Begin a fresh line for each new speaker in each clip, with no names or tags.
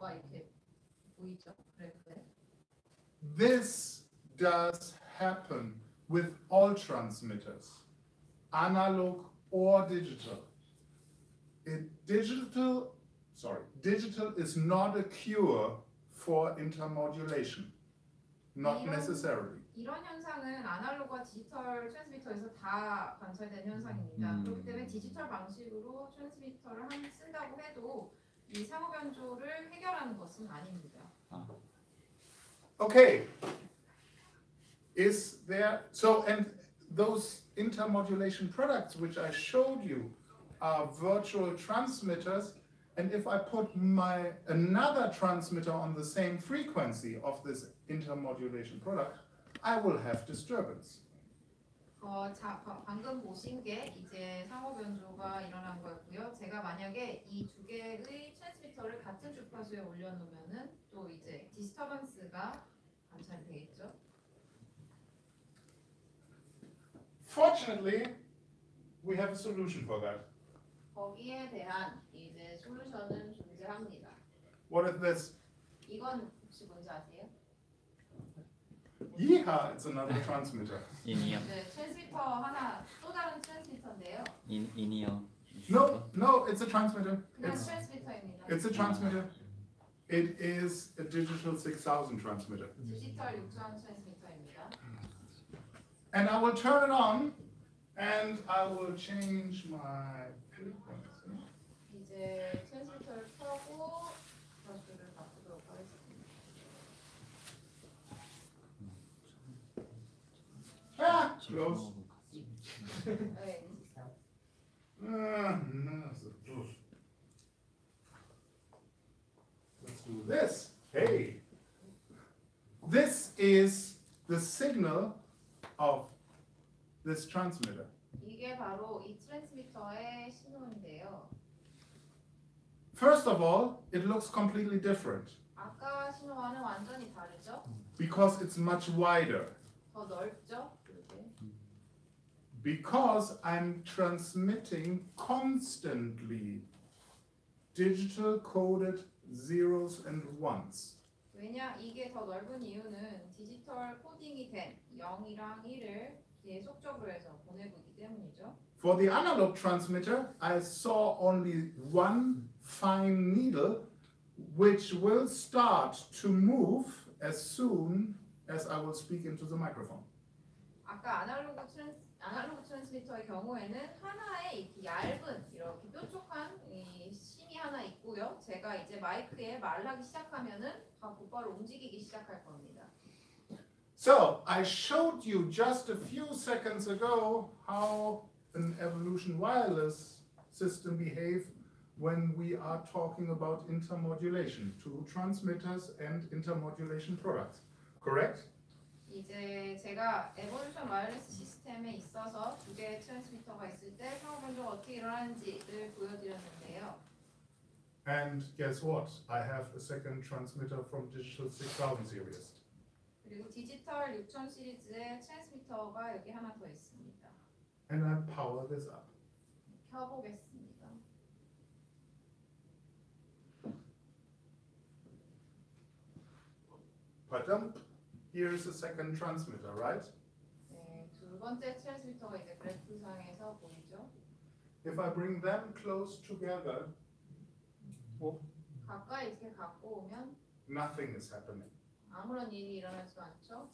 트랜스미터가 이렇게 보이죠? 그래프에.
This does happen with all transmitters, analog or digital. Digital is not a cure for intermodulation, not necessarily.
이런 현상은 아날로그와 디지털 트랜스미터에서 다 관찰된 현상입니다. 그렇기 때문에 디지털 방식으로 트랜스미터를 쓴다고 해도 이 상호 변조를 해결하는 것은 아닙니다.
Okay. Is there and those intermodulation products which I showed you are virtual transmitters, and if I put another transmitter on the same frequency of this intermodulation product, I will have disturbance.
방금 보신 게 이제 상호 변조가 일어난 거였고요. 제가 만약에 이 두 개의 트랜스미터를 같은 주파수에 올려놓으면은 또 이제 디스터번스가 관찰이 되겠죠.
Fortunately, we have a solution for that.
거기에 대한 이제 솔루션은 존재합니다.
What is this?
이건 혹시 뭔지 아세요?
Yeah, it's another transmitter.
인이어.
네, 트랜스미터 하나 또 다른 트랜스미터인데요.
인이어.
No, it's a transmitter.
그냥 트랜스미터입니다.
It's a transmitter. It is a digital 6000 transmitter.
디지털 6000 트랜스미터입니다.
And I will turn it on, and I will change my frequency.
이제 트랜스미터를 켜고 주파수를 바꾸도록 하겠습니다.
Ah, close.
네.
Let's do this. Hey, this is the signal of this transmitter.
이게 바로 이 트랜스미터의 신호인데요.
First of all, it looks completely different
아까 신호와는 완전히 다르죠?
because it's much wider.
더 넓죠? 그렇게.
Because I'm transmitting constantly digital coded zeros and ones.
왜냐? 이게 더 넓은 이유는 디지털 코딩이 된 0이랑 1을 계속적으로 해서 보내고 있기 때문이죠.
For the analog transmitter, I saw only one fine needle which will start to move as soon as I will speak into the microphone.
아까 아날로그 트랜스미터의 경우에는 하나의 이렇게 얇은 이렇게 뾰족한 이 심이 하나 있고요. 제가 이제 마이크에 말하기 시작하면은 다 곧바로 움직이기 시작할 겁니다.
So I showed you just a few seconds ago how an evolution wireless system behaves when we are talking about intermodulation, two transmitters and intermodulation products. Correct?
이제 제가 에볼루션 와이어리스 시스템에 있어서 두 개의 트랜스미터가 있을 때 상호 변조가 어떻게 일어나는지를 보여드렸는데요.
And guess what? I have a second transmitter from digital 6000 series.
그리고 디지털 6000 시리즈의 트랜스미터가 여기 하나 더 있습니다.
And I power this up.
켜보겠습니다.
Padump. Here is the second transmitter, right?
네, 두 번째 트랜스미터가 이제 그래프상에서 보이죠.
If I bring them close together,
가까이 이렇게 갖고 오면
nothing is happening.
아무런 일이 일어나지 않죠.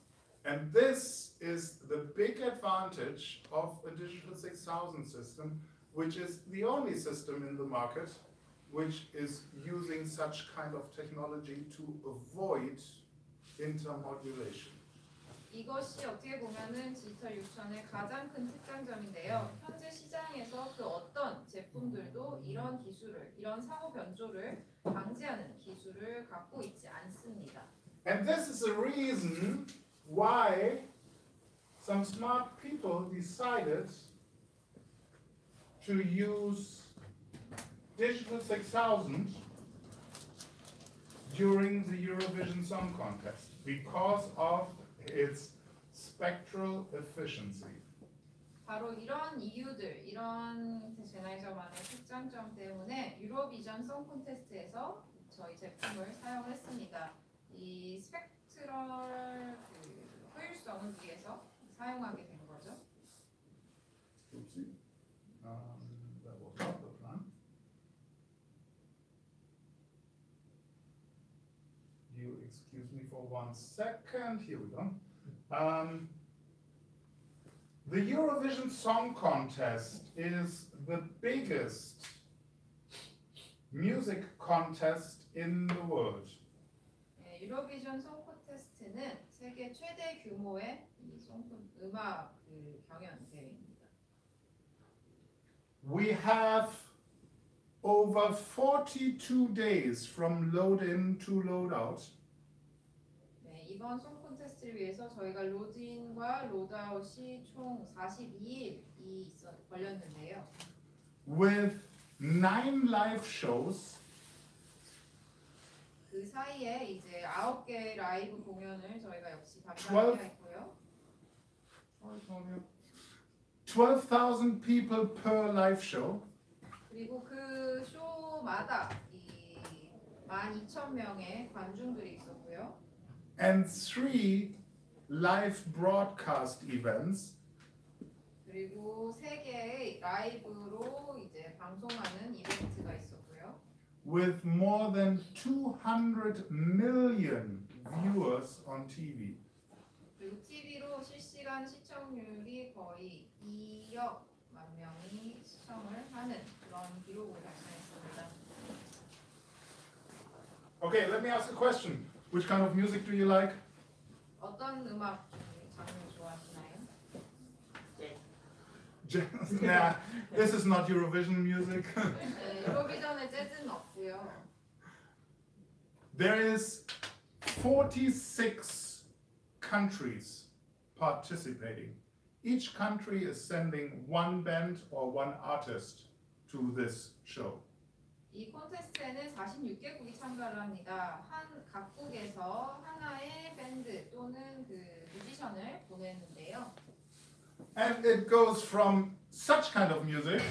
And this is the big advantage of a digital 6000 system, which is the only system in the market which is using such kind of technology to avoid intermodulation.
이것이 어떻게 보면은 디지털 6000의 가장 큰 특장점인데요. 현재 시장에서 그 어떤 제품들도 이런 기술을, 이런 상호 변조를 방지하는 기술을 갖고 있지 않습니다.
And this is the reason why some smart people decided to use digital 6000 during the Eurovision Song Contest because of its spectral efficiency.
바로 이런 이유들, 이런 젠하이저만의 특장점 때문에 유로비전 송 콘테스트에서 저희 제품 제품을 사용했습니다. 이 스펙트럴 효율성을 위해서 사용하게 된 거죠.
Oopsie. That was not the plan. You excuse me for 1 second. Here we go. The Eurovision Song Contest is the biggest music contest in the world.
네, 유로비전 송 콘테스트는 세계 최대 규모의 이 음악 경연 대회입니다.
We have over 42 days from load in to load out.
네, 이번 송 콘테스트를 위해서 저희가 로드인과 로드아웃이 총 42일이 걸렸는데요.
With 9 live shows,
그 사이에 이제 9개 라이브 공연을 저희가 역시 담당했고요.
12,000 people per live show.
그리고 그 쇼마다 이 12,000명의 관중들이 있었고요.
And 3 live broadcast events.
그리고 3개의 라이브로 이제 방송하는 이벤트가 있었고요.
With more than 200 million viewers on TV.
그리고 TV로 실시간 시청률이 거의 2억만 명이 시청을 하는 그런 기록을 달성했습니다.
Okay, let me ask a question. Which kind of music do you like?
어떤 음악 장르 좋아하시나요?
Nah, this is not Eurovision music.
네, 유로비전에 재즈는 없고요.
There is 46 countries participating. Each country is sending 1 band or 1 artist to this show.
이 콘테스트에는 46개국이 참가를 합니다. 한 각국에서 하나의 밴드 또는 그 뮤지션을 보내는데요.
And it goes from such kind of music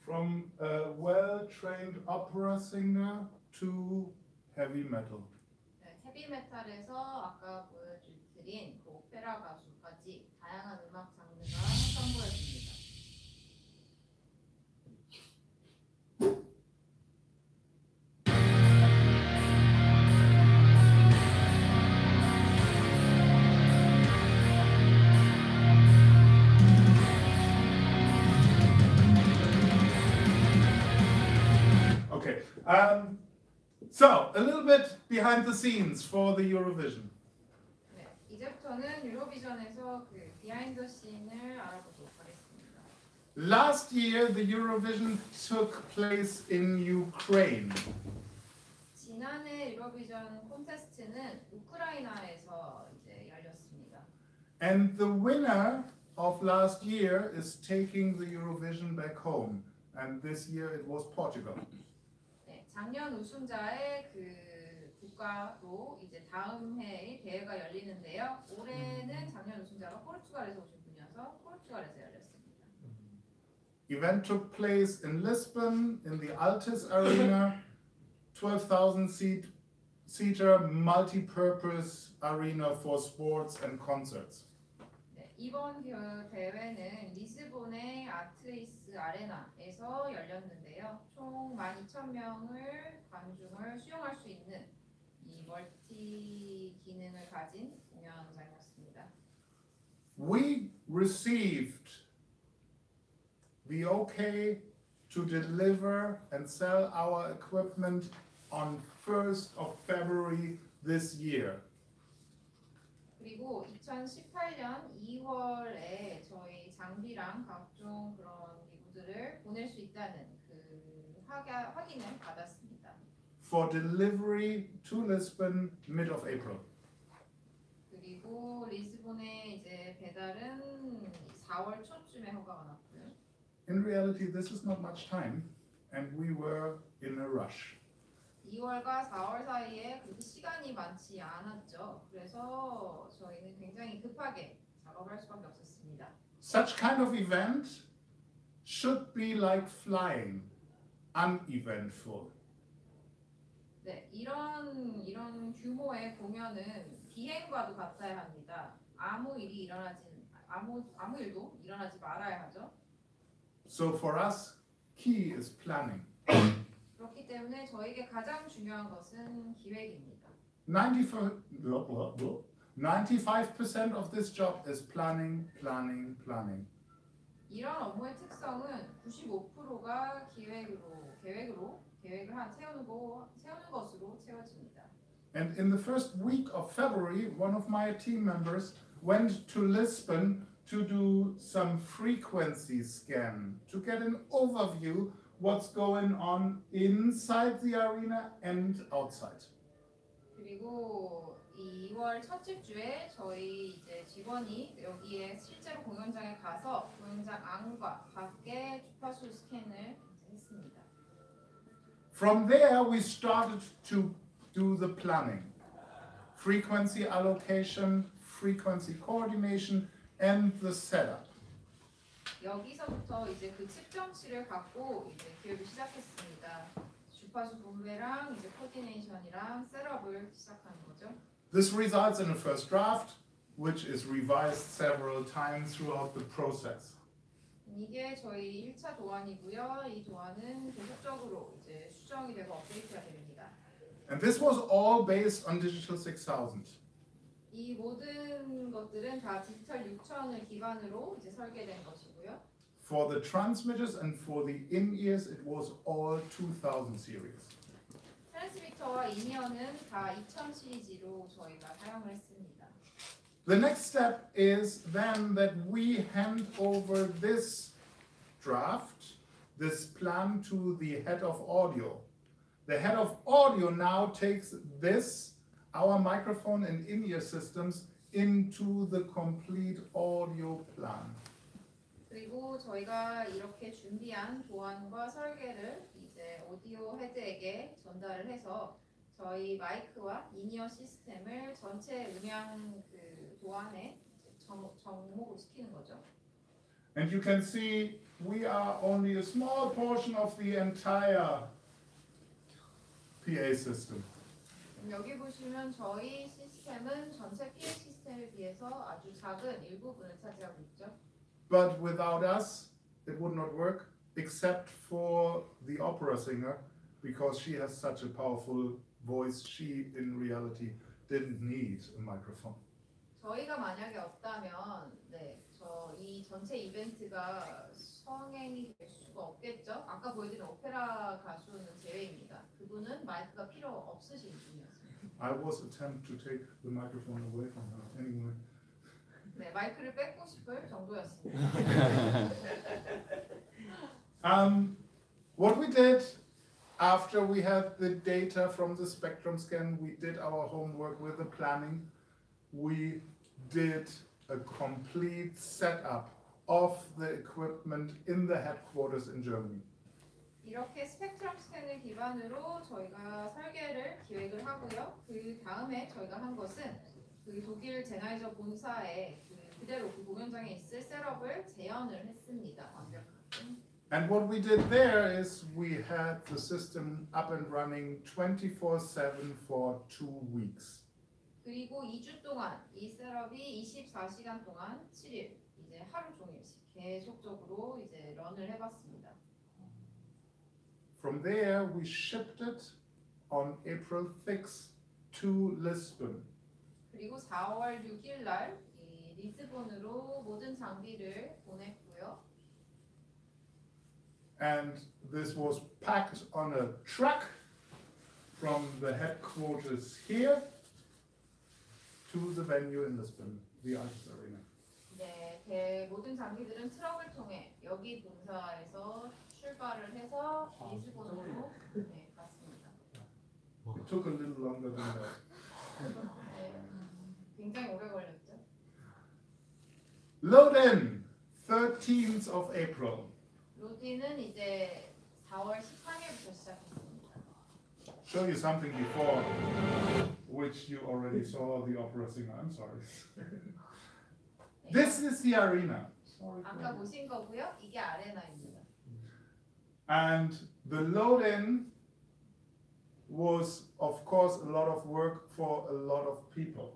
from a well-trained opera singer to heavy metal.
네, 헤비메탈에서 아까 보여드린 그 오페라 가수까지 다양한 음악 장르가 선보였습니다.
Okay, so a little bit behind the scenes for the Eurovision.
네, 이제부터는 유로비전에서 그 비하인드 씬을 알아보도록 하겠습니다.
Last year, the Eurovision took place in Ukraine.
지난해 유로비전 콘테스트는 우크라이나에서 이제 열렸습니다.
And the winner of last year is taking the Eurovision back home. And this year it was Portugal.
네, 작년 우승자의 그 국가로 이제 다음 해에 대회가 열리는데요. 올해는 작년 우승자가 포르투갈에서 오신 분이어서 포르투갈에서 열렸습니다.
Event took place in Lisbon in the Altis Arena, 12,000 seater multi-purpose arena for sports and concerts.
네, 이번 대회는 리스본의 아트리스 아레나에서 열렸는데요. 총 12,000명을 관중을 수용할 수 있는 이 멀티 기능을 가진 공연장이었습니다.
We received the okay to deliver and sell our equipment on 1st of February this year.
그리고 2018년 2월에 저희 장비랑 각종 그런 기구들을 보낼 수 있다는 그 확인을 받았습니다.
For delivery to Lisbon mid of April.
그리고 리스본에 이제 배달은 4월 초쯤에 허가가 났고요.
In reality, this is not much time, and we were in a rush.
2월과 4월 사이에 그렇게 시간이 많지 않았죠. 그래서 저희는 굉장히 급하게 작업을 할 수밖에 없었습니다.
Such kind of event should be like flying, uneventful.
네, 이런 규모의 공연은 비행과도 같아야 합니다. 아무 일도 일어나지 말아야 하죠.
So for us, key is planning.
그렇기 때문에 저에게 가장 중요한 것은 기획입니다.
95% of this job is planning, planning, planning.
이런 업무의 특성은 95%가 계획을 세우는 것으로 채워집니다.
And in the first week of February, one of my team members went to Lisbon to do some frequency scan to get an overview what's going on inside the arena and outside.
그리고 2월 첫째 주에 저희 이제 직원이 여기에 실제로 공연장에 가서 공연장 안과 밖에 주파수 스캔을 했습니다.
From there, we started to do the planning, frequency allocation, frequency coordination, and the setup.
여기서부터 이제 그 측정치를 갖고 이제 기획을 시작했습니다. 주파수 분배랑 이제 코디네이션이랑 셋업을 시작하는 거죠.
This results in a first draft, which is revised several times throughout the process.
이게 저희 1차 도안이고요. 이 도안은 계속적으로 이제 수정이 되고 업데이트가 됩니다.
And this was all based on Digital 6000.
이 모든 것들은 다 디지털 6000을 기반으로 이제 설계된 것이고요.
For the transmitters and for the in-ears, it was all 2000 series.
트랜스미터와 인이어는 다 2000 시리즈로 저희가 사용을 했습니다.
The next step is then that we hand over this draft, this plan to the head of audio. The head of audio now takes this, our microphone and in-ear systems, into the complete audio plan.
그리고 저희가 이렇게 준비한 도안과 설계를 이제 오디오 헤드에게 전달을 해서 저희 마이크와 인이어 시스템을 전체 음향 그 도안에 접목을 시키는 거죠.
And you can see we are only a small portion of the entire PA system.
여기 보시면 저희 시스템은 전체 PA 시스템에 비해서 아주 작은 일부분을 차지하고 있죠.
But without us, it would not work, except for the opera singer, because she has such a powerful voice. She, in reality, didn't need a microphone.
저희가 만약에 없다면, 이 전체 이벤트가 성행이 될 수가 없겠죠. 아까 보여드린 오페라 가수는 제외입니다. 그분은 마이크가 필요 없으신 분이었습니다.
I was attempt to take the microphone away from her anyway.
네, 마이크를 뺏고 싶을 정도였습니다.
What we did after we had the data from the spectrum scan, we did our homework with the planning. We did a complete setup of the equipment in the headquarters in Germany.
이렇게 스펙트럼 스캔을 기반으로 저희가 설계를 기획을 하고요. 그 다음에 저희가 한 것은 그 독일 젠하이저 본사에 그대로 그 공연장에 있을 셋업을 재현을 했습니다. 완벽하게.
And what we did there is we had the system up and running 24/7 for 2 weeks.
그리고 2주 동안 이 셋업이 24시간 동안 7일 이제 하루 종일 계속적으로 이제 런을 해봤습니다.
From there, we shipped it on April 6th to Lisbon.
그리고 4월 6일 날 이 리스본으로 모든 장비를 보냈고요.
And this was packed on a truck from the headquarters here to the venue in Lisbon, the Allianz Arena.
네, 모든 장비들은 트럭을 통해 여기 본사에서 출발을 해서 리스본으로 네, 갔습니다.
It took a little longer than that.
네, 굉장히 오래 걸렸죠.
Load in, 13th of April.
로디는 이제 4월 13일부터 시작했습니다.
Show you something before, which you already saw the opera singer. I'm sorry. This is the arena.
아까 보신 거고요. 이게 아레나입니다.
And the load-in was, of course, a lot of work for a lot of people.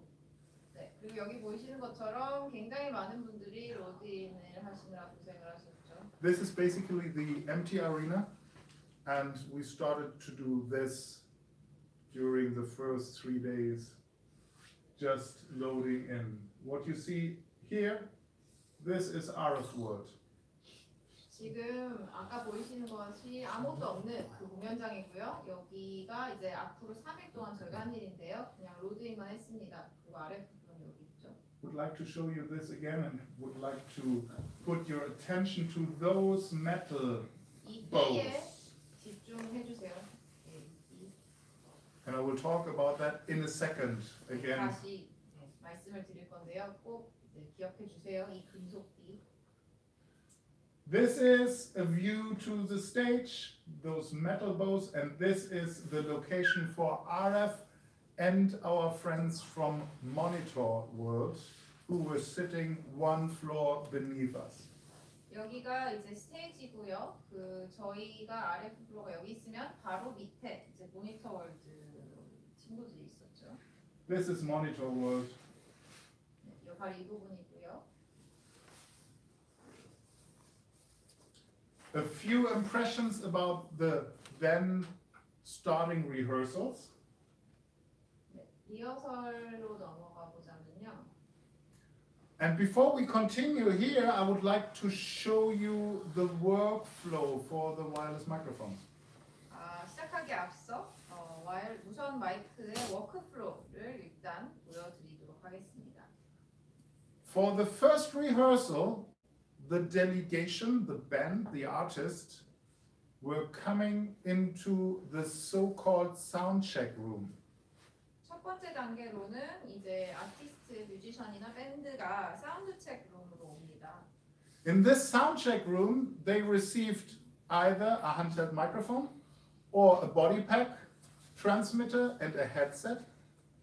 네, 그리고 여기 보이시는 것처럼 굉장히 많은 분들이 로딩을 하시느라 고생을 하셨죠.
This is basically the empty arena, and we started to do this during the first 3 days, just loading in. What you see here, this is RF World.
지금 아까 보이시는 것이 아무것도 없는 그 공연장이고요. 여기가 이제 앞으로 3일 동안 저희가 한 일인데요. 그냥 로딩만 했습니다. 그리고 RF는 여기 있죠.
Would like to show you this again, and would like to put your attention to those metal
이 띠에
bows.
집중해 주세요. 네, 이
And I will talk about that in a second again.
다시 말씀을 드릴 건데요. 꼭 기억해 주세요. 이 금속띠.
This is a view to the stage, those metal bows, and this is the location for RF and our friends from Monitor World, who were sitting one floor beneath us.
여기가 이제 스테이지고요. 그 저희가 RF 플로어가 여기 있으면 바로 밑에 이제 모니터 월드 친구들이 있었죠.
This is Monitor World.
네, 바로 이 부분이고요.
A few impressions about the then starting rehearsals.
네, 리허설로 넘어가 보자면요.
And before we continue here, I would like to show you the workflow for the wireless microphones.
시작하기 앞서 무선 마이크의 워크플로우를 일단 보여드리도록 하겠습니다.
For the first rehearsal, the delegation, the band, the artist, were coming into the so-called sound check room.
첫 번째 단계로는 이제 아티스트, 뮤지션이나 밴드가 사운드 체크 룸으로 옵니다.
In this sound check room, they received either a handheld microphone or a body pack, transmitter, and a headset,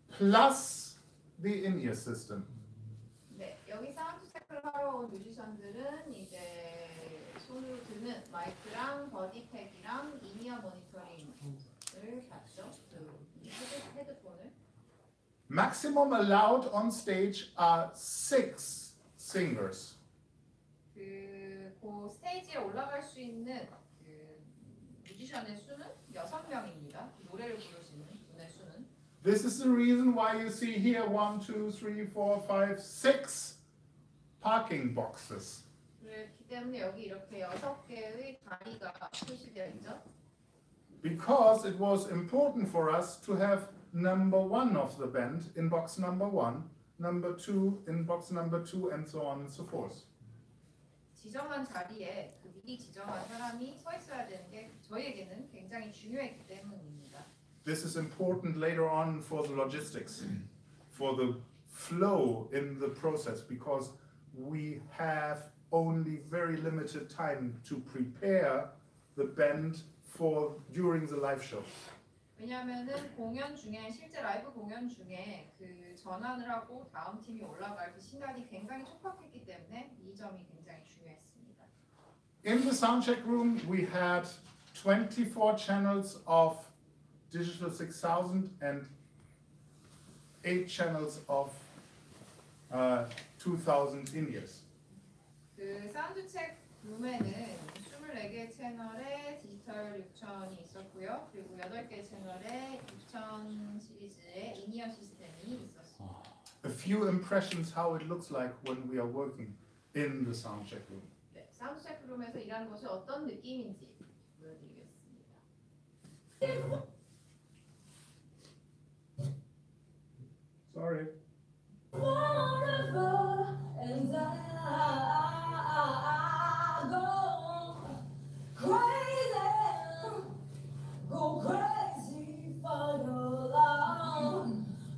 plus the in-ear system.
네, 여기 사운드 체크를 하러 온 뮤지션들은 이제 손으로 드는 마이크랑 버디팩이랑 인이어 모니터링을 받죠. 그 헤드폰을.
Maximum allowed on stage are 6 singers.
그 스테이지에 올라갈 수 있는 그 뮤지션의 수는 6명입니다. 노래를 부르시는 분의 수는.
This is the reason why you see here 1, 2, 3, 4, 5, 6 parking boxes.
그렇기 때문에 여기 이렇게 6개의 다리가 표시되어 있죠.
Because it was important for us to have number 1 of the band in box number 1, number 2 in box number 2, and so on and so forth.
지정한 자리에 그 미리 지정한 사람이 서 있어야 되는 게 저희에게는 굉장히 중요했기 때문입니다.
This is important later on for the logistics, for the flow in the process, because we have only very limited time to prepare the band for during the live show.
왜냐하면은 공연 중에 실제 라이브 공연 중에 그 전환을 하고 다음 팀이 올라갈 그 시간이 굉장히 촉박했기 때문에 이 점이 굉장히 중요했습니다.
In the soundcheck room, we had 24 channels of digital 6000 and 8 channels of 2000 in-ears.
그 사운드 체크 룸에는 24개 채널에 디지털 6000이 있었고요. 그리고 8개 채널에 6000 시리즈의 인이어 시스템이 있었습니다.
A few impressions how it looks like when we are working in the soundcheck room.
네, 사운드 체크 룸에서 일하는 것이 어떤 느낌인지 보여드리겠습니다.
Sorry.
Forever and I go crazy for your love,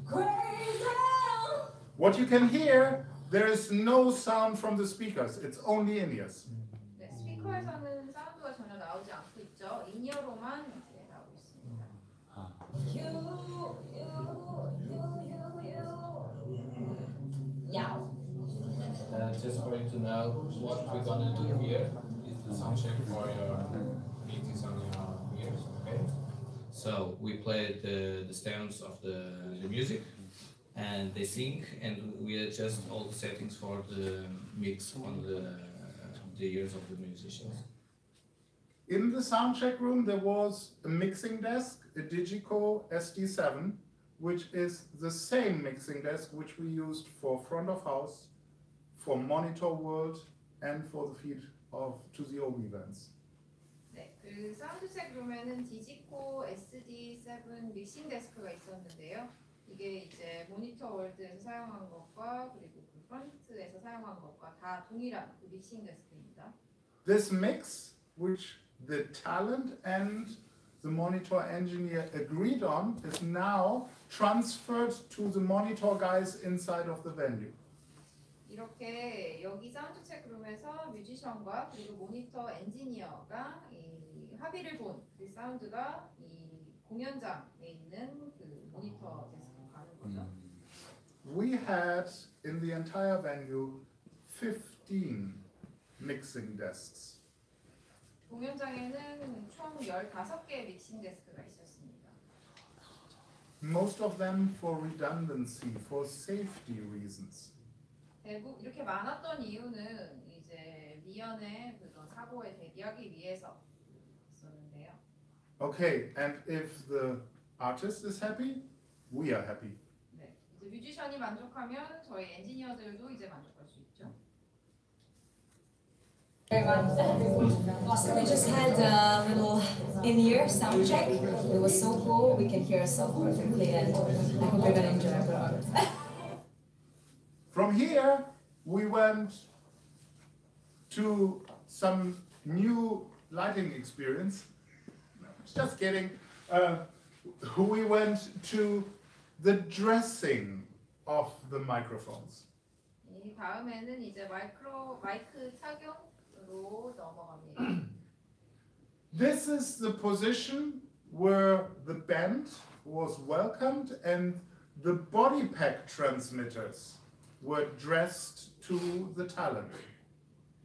crazy.
What you can hear, there is no sound from the speakers. It's only in-ears.
네, 스피커에서는 사운드가 전혀 나오지 않고 있죠. 인이어로만 이제 나오고 있습니다.
Yeah.
Just for you to know, what we're gonna do here is the sound check for your meetings on your ears, okay? So we play the stems of the music, and they sing, and we adjust all the settings for the mix on the ears of the musicians.
In the soundcheck room, there was a mixing desk, a Digico SD7, which is the same mixing desk which we used for front of house, for Monitor World, and for the feed to the OB events.
네, 그 사운드 체크 룸에는 디지코 SD7 믹싱 데스크가 있었는데요. 이게 이제 모니터 월드에서 사용한 것과 그리고 그 프런트에서 사용한 것과 다 동일한 그 믹싱 데스크입니다.
This mix, which the talent and the monitor engineer agreed on, is now transferred to the monitor guys inside of the venue.
이렇게 여기 사운드 체크 룸에서 뮤지션과 그리고 모니터 엔지니어가 이 합의를 본 그 사운드가 이 공연장에 있는 그 모니터 데스크로 가는 거죠.
We had in the entire venue 15 mixing desks.
공연장에는 총 15개의 믹싱 데스크가 있었습니다.
Most of them for redundancy, for safety reasons.
대부분 이렇게 많았던 이유는 이제 미연의 그런 사고에 대비하기 위해서 있었는데요.
Okay, and if the artist is happy, we are happy.
네, 이제 뮤지션이 만족하면 저희 엔지니어들도 이제 만족할 수 있죠.
So we just had a little in-ear sound check. It was so cool. We can hear ourselves perfectly, and I hope you're gonna enjoy it.
From here, we went to some new lighting experience. Just kidding. We went to the dressing of the microphones.
이 다음에는 이제 마이크 착용으로 넘어갑니다.
This is the position where the band was welcomed and the body pack transmitters were dressed to the talent.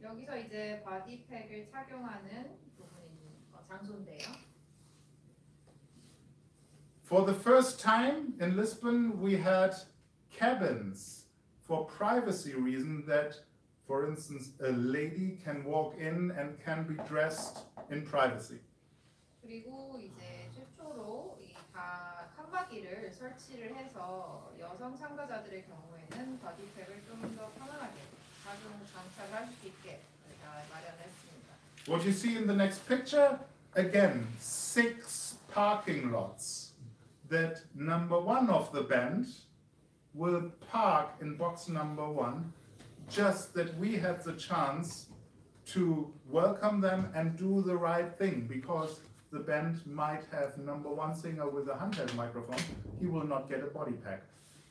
여기서 이제 바디팩을 착용하는 장소인데요.
For the first time in Lisbon, we had cabins for privacy reasons that, for instance, a lady can walk in and can be dressed in privacy.
그리고 이제 최초로 이 다 칸막이를 설치를 해서 여성 참가자들의 경우에는 바디팩을 좀 더 편안하게 장착할 수 있게 저희가 마련했습니다.
What you see in the next picture, again, 6 parking lots that number 1 of the band will park in box number 1, just that we had the chance to welcome them and do the right thing, because the band might have number 1 singer with a handheld microphone, he will not get a body pack.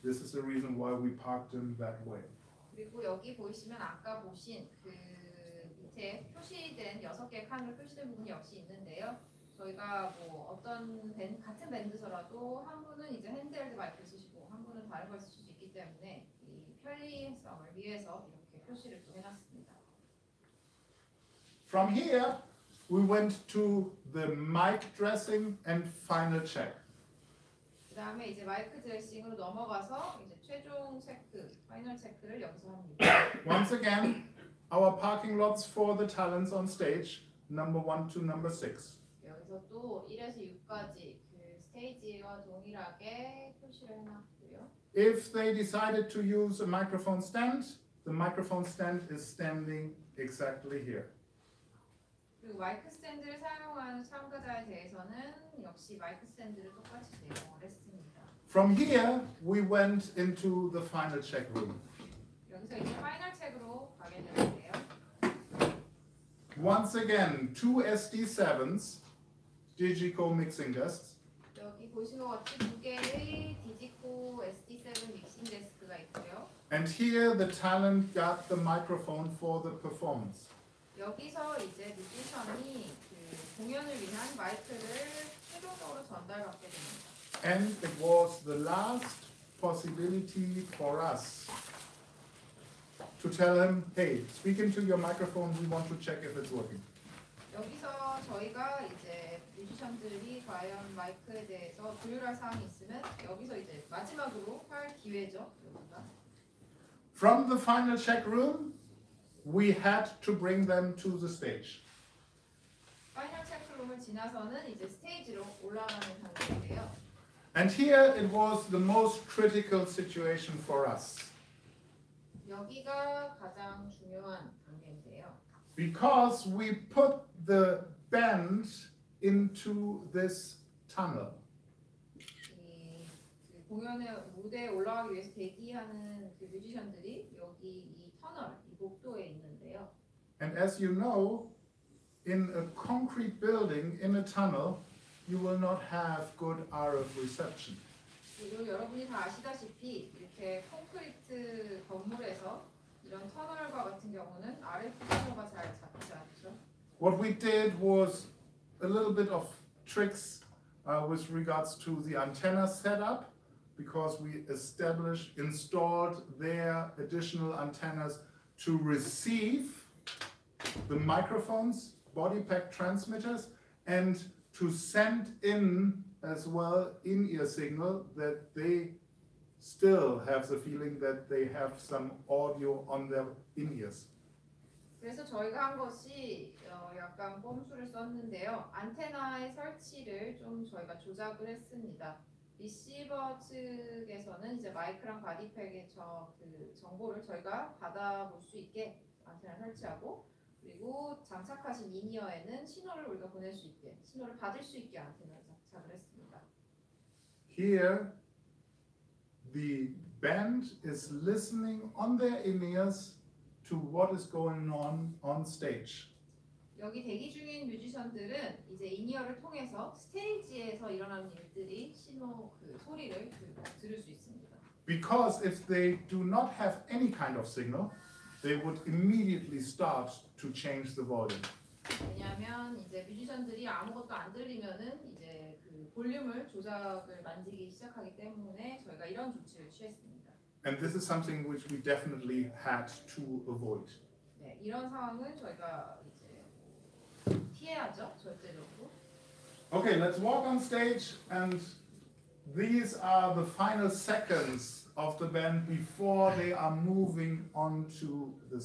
This is the reason why we parked him that way.
그리고 여기 보시면 아까 보신 그 밑에 표시된 6개 칸으로 표시된 부분이 역시 있는데요. 저희가 뭐 어떤 같은 밴드서라도 한 분은 이제 핸드헬드 마이크를 쓰시고 한 분은 다른 걸 쓰실 수 있기 때문에 이 편리성을 위해서 이렇게 표시를 또 해놨습니다.
From here, we went to the mic dressing and final check.
그 다음에 이제 마이크 드레싱으로 넘어가서 이제 최종 체크, 파이널 체크를 여기서 합니다.
Once again, our parking lots for the talents on stage, number 1 to number 6.
여기서 또 1에서 6까지 그 스테이지와 동일하게 표시를 해놨고요.
If they decided to use a microphone stand, the microphone stand is standing exactly here.
그리고 마이크 스탠드를 사용하는 참가자에 대해서는 역시 마이크 스탠드를 똑같이 제공을 했습니다.
From here, we went into the final check room.
여기서 이제 파이널 책으로 가게 되는데요.
Once again, 2 SD7s, Digico mixing desks,
여기 보시는 것 같이 두 개의 디지코 SD7 믹싱 데스크가 있고요.
and here the talent got the microphone for the performance.
여기서 이제 뮤지션이 그 공연을 위한 마이크를 최종적으로 전달받게 됩니다.
And it was the last possibility for us to tell him, hey, speak into your microphone, we want to check if it's working.
여기서 저희가 이제 뮤지션들이 과연 마이크에 대해서 조율할 사항이 있으면 여기서 이제 마지막으로 할 기회죠. 여기가.
From the final check room, we had to bring them to the stage.
파이널 체크룸을 지나서는 이제 스테이지로 올라가는 단계인데요.
And here it was the most critical situation for us.
여기가 가장 중요한 단계인데요.
Because we put the band into this tunnel.
그 공연의 무대에 올라가기 위해서 대기하는 그 뮤지션들이 여기 이 터널, 이 복도에 있는데요.
And as you know, in a concrete building, in a tunnel, you will not have good RF reception.
그리고 여러분이 다 아시다시피 이렇게 콘크리트 건물에서 이런 터널과 같은 경우는 RF 신호가 잘 잡히지 않죠.
What we did was a little bit of tricks with regards to the antenna setup, because we installed their additional antennas to receive the microphones, body pack transmitters, and to send in as well in-ear signal that they still have the feeling that they have some audio on their in-ears.
그래서 저희가 한 것이 약간 꼼수를 썼는데요. 안테나의 설치를 좀 저희가 조작을 했습니다. 리시버 측에서는 이제 마이크랑 바디팩의 그 정보를 저희가 받아볼 수 있게 안테나 설치하고, 그리고 장착하신 인이어에는 신호를 우리가 보낼 수 있게, 신호를 받을 수 있게 안테나를 장착을 했습니다.
Here, the band is listening on their in-ears to what is going on stage.
여기 대기 중인 뮤지션들은 이제 인이어를 통해서 스테이지에서 일어나는 일들이 신호 그 소리를 들을 수 있습니다.
Because if they do not have any kind of signal, they would immediately start to change the volume.
왜냐하면 이제 뮤지션들이 아무것도 안 들리면은 이제 그 볼륨을 조작을 만지기 시작하기 때문에 저희가 이런 조치를 취했습니다.
And this is something which we definitely had to avoid.
네, 이런 상황은 저희가 이제 피해야죠, 절대적으로.
Okay, let's walk on stage, and these are the final seconds of the band before they are moving on to the